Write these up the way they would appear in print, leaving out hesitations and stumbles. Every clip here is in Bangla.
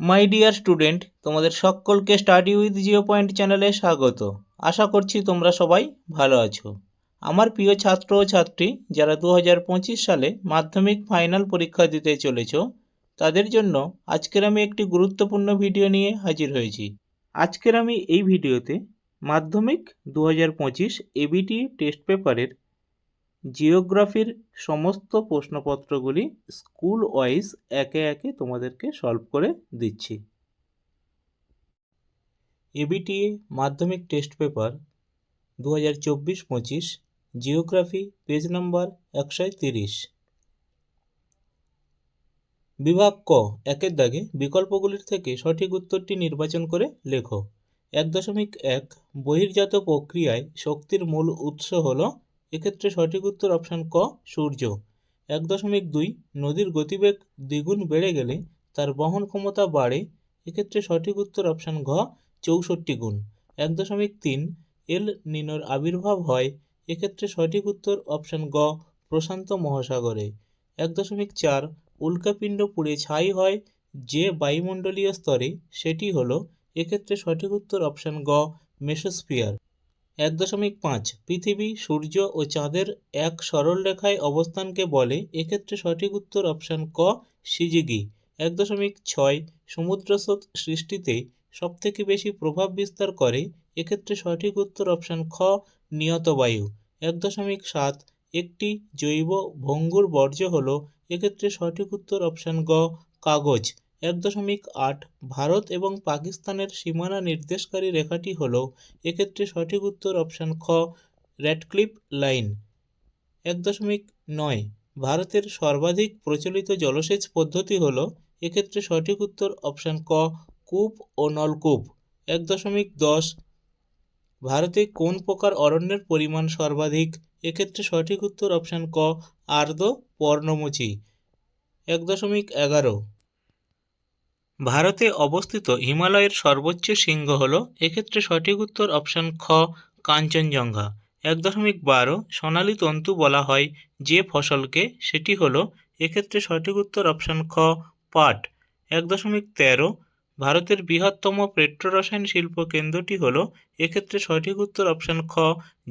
মাই ডিয়ার স্টুডেন্ট, তোমাদের সকলকে স্টাডি উইথ জিরো পয়েন্ট চ্যানেলে স্বাগত। আশা করছি তোমরা সবাই ভালো আছো। আমার প্রিয় ছাত্র ও ছাত্রী যারা 2025 সালে মাধ্যমিক ফাইনাল পরীক্ষা দিতে চলেছ, তাদের জন্য আজকের আমি একটি গুরুত্বপূর্ণ ভিডিও নিয়ে হাজির হয়েছি। আজকের আমি এই ভিডিওতে মাধ্যমিক 2025 এবিটি টেস্ট পেপারের জিওগ্রাফির সমস্ত প্রশ্নপত্রগুলি স্কুল ওয়াইজ একে একে তোমাদেরকে সলভ করে দিচ্ছি। এবিটিএ মাধ্যমিক test paper 2024-25 geography page number 130। বিভাগ ক একের দাগে বিকল্পগুলির থেকে সঠিক উত্তরটি নির্বাচন করে লেখো। 1.1 বহির্জাত প্রক্রিয়ায় শক্তির মূল উৎস হল, এক্ষেত্রে সঠিক উত্তর অপশান ক সূর্য। 1.2 নদীর গতিবেগ দ্বিগুণ বেড়ে গেলে তার বহন ক্ষমতা বাড়ে, এক্ষেত্রে সঠিক উত্তর অপশান ঘ 64 গুণ। 1.3 এল নিনোর আবির্ভাব হয়, এক্ষেত্রে সঠিক উত্তর অপশান গ প্রশান্ত মহাসাগরে। 1.4 উল্কাপিণ্ড পুড়ে ছাই হয় যে বায়ুমণ্ডলীয় স্তরে, সেটি হলো, এক্ষেত্রে সঠিক উত্তর অপশান গ মেসোস্ফিয়ার। 1.5 পৃথিবী, সূর্য ও চাঁদের এক সরল রেখায় অবস্থানকে বলে, এক্ষেত্রে সঠিক উত্তর অপশান ক সিজিগি। 1.6 সমুদ্রস্রোত সৃষ্টিতে সবথেকে বেশি প্রভাব বিস্তার করে, এক্ষেত্রে সঠিক উত্তর অপশান খ নিয়ত বায়ু। 1.7 একটি জৈব ভঙ্গুর বর্জ্য হলো, এক্ষেত্রে সঠিক উত্তর অপশান গ কাগজ। 1.8 ভারত এবং পাকিস্তানের সীমানা নির্দেশকারী রেখাটি হলো, এক্ষেত্রে সঠিক উত্তর অপশান খ র্যাডক্লিফ লাইন। 1.9 ভারতের সর্বাধিক প্রচলিত জলসেচ পদ্ধতি হলো, এক্ষেত্রে সঠিক উত্তর অপশান ক কূপ ও নলকূপ। 1.10 ভারতে কোন প্রকার অরণ্যের পরিমাণ সর্বাধিক, এক্ষেত্রে সঠিক উত্তর অপশান ক আর্দ্র পর্ণমোচী। 1.11 ভারতে অবস্থিত হিমালয়ের সর্বোচ্চ শৃঙ্গ হল, এক্ষেত্রে সঠিক উত্তর অপশান খ কাঞ্চনজঙ্ঘা। 1.12 সোনালী তন্তু বলা হয় যে ফসলকে, সেটি হলো, এক্ষেত্রে সঠিক উত্তর অপশান খ পাট। 1.13 ভারতের বৃহত্তম পেট্রোরসায়ন শিল্প কেন্দ্রটি হলো, এক্ষেত্রে সঠিক উত্তর অপশান খ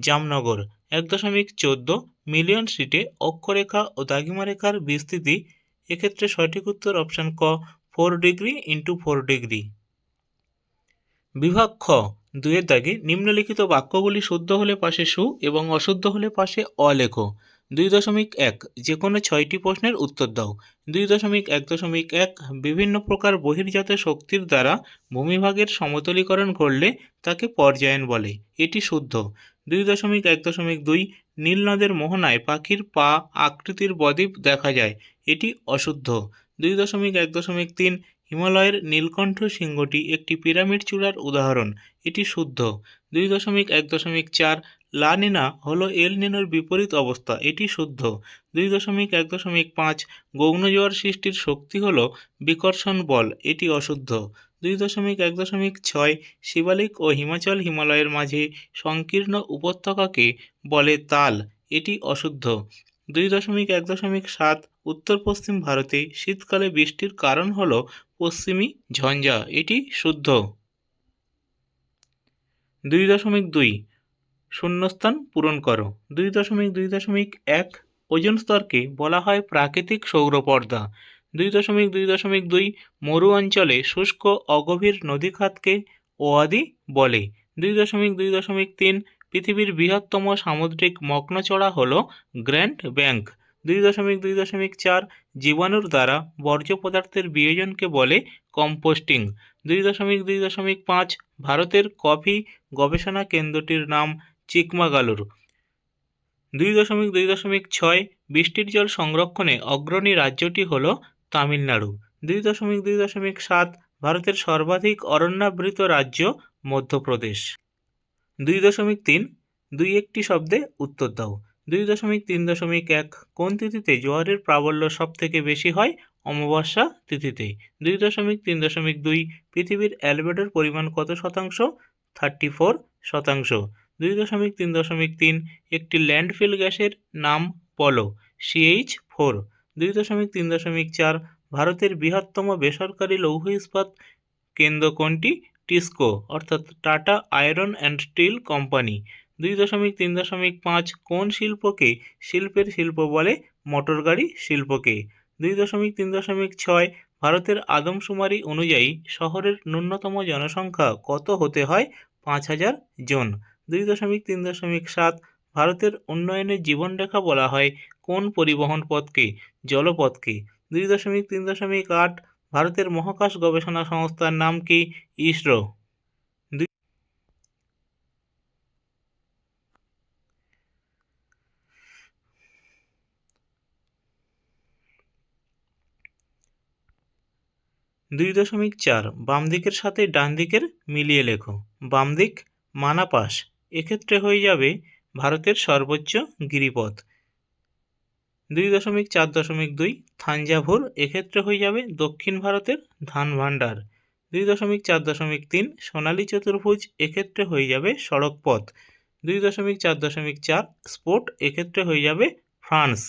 জামনগর। 1.14 মিলিয়ন স্ট্রিটে অক্ষরেখা ও দ্রাঘিমারেখার বিস্তৃতি, এক্ষেত্রে সঠিক উত্তর অপশান ক 4 ডিগ্রি ইন্টু 4 ডিগ্রি। বিভাগ খ 2 দাগে নিম্নলিখিত বাক্যগুলি শুদ্ধ হলে পাশে সু এবং অশুদ্ধ হলে পাশে অ লেখো। 2.1 যে কোনো 6টি প্রশ্নের উত্তর দাও। 2.1.1 বিভিন্ন প্রকার বহির্জাত শক্তির দ্বারা ভূমিভাগের সমতলীকরণ ঘটলে তাকে পর্যায়ন বলে, এটি শুদ্ধ। 2.1.2 নীল নদের মোহনায় পাখির পা আকৃতির বদ্বীপ দেখা যায়, এটি অশুদ্ধ। 2.1.3 হিমালয়ের নীলকণ্ঠ শৃঙ্গটি একটি পিরামিড চূড়ার উদাহরণ, এটি শুদ্ধ। 2.1.4 লা নিনা হলো এল নিনোর বিপরীত অবস্থা, এটি শুদ্ধ। 2.1.5 গৌণ জোয়ার সৃষ্টির শক্তি হলো বিকর্ষণ বল, এটি অশুদ্ধ। 2.1.6 শিবালিক ও হিমাচল হিমালয়ের মাঝে সংকীর্ণ উপত্যকাকে বলে তাল, এটি অশুদ্ধ। 2.1.7 উত্তর পশ্চিম ভারতে শীতকালে বৃষ্টির কারণ হলো পশ্চিমী ঝঞ্ঝা, এটি শুদ্ধ। 2.2 শূন্যস্থান পূরণ করো। 2.2.1 ওজোন স্তরকে বলা হয় প্রাকৃতিক সৌরপর্দা। 2.2.2 মরু অঞ্চলে শুষ্ক অগভীর নদীখাতকে ওয়াদি বলে। 2.2.3 পৃথিবীর বৃহত্তম সামুদ্রিক মগ্নচড়া হল গ্র্যান্ড ব্যাংক। 2.2.4 জীবাণুর দ্বারা বর্জ্য পদার্থের বিয়োজনকে বলে কম্পোস্টিং। 2.2.5 ভারতের কফি গবেষণা কেন্দ্রটির নাম চিকমাগালুর। 2.2.6 বৃষ্টির জল সংরক্ষণে অগ্রণী রাজ্যটি হল তামিলনাড়ু। 2.2.7 ভারতের সর্বাধিক অরণ্যাবৃত রাজ্য মধ্যপ্রদেশ। 2.3 দুই একটি শব্দে উত্তর দাও। 2.3.1 কোন তিথিতে জোয়ারের প্রাবল্য সব থেকে বেশি হয়? অমাবস্যা তিথিতে। 2.3.2 পৃথিবীর অ্যালবেডোর পরিমাণ কত শতাংশ? 34%। 2.3.3 একটি ল্যান্ডফিল গ্যাসের নাম বলো। CH4। 2.3.4 ভারতের বৃহত্তম বেসরকারি লৌহ ইস্পাত কেন্দ্র কোনটি? টিসকো অর্থাৎ tata iron and steel company. 2.3.5 কোন শিল্পকে শিল্পের শিল্প বলে? মোটর গাড়ি শিল্পকে। 2.3.6 ভারতের আদমশুমারি অনুযায়ী শহরের ন্যূনতম জনসংখ্যা কত হতে হয়? 5,000 জন। 2.3.7 ভারতের উন্নয়নের জীবনরেখা বলা হয় কোন পরিবহন পথকে? জলপথকে। 2.3.8 ভারতের মহাকাশ গবেষণা সংস্থার নাম কি? ইসরো। 2.4 বাম দিকের সাথে ডান দিকের মিলিয়ে লেখো। বাম দিক মানাপাস, এক্ষেত্রে হয়ে যাবে ভারতের সর্বোচ্চ গিরিপথ। 2.4.2 থাঞ্জাভুর, এক্ষেত্রে হয়ে যাবে দক্ষিণ ভারতের ধান ভাণ্ডার। 2.4.3 সোনালী চতুর্ভুজ, এক্ষেত্রে হয়ে যাবে সড়ক পথ। 2.4.4 স্পোর্ট, এক্ষেত্রে হয়ে যাবে ফ্রান্স।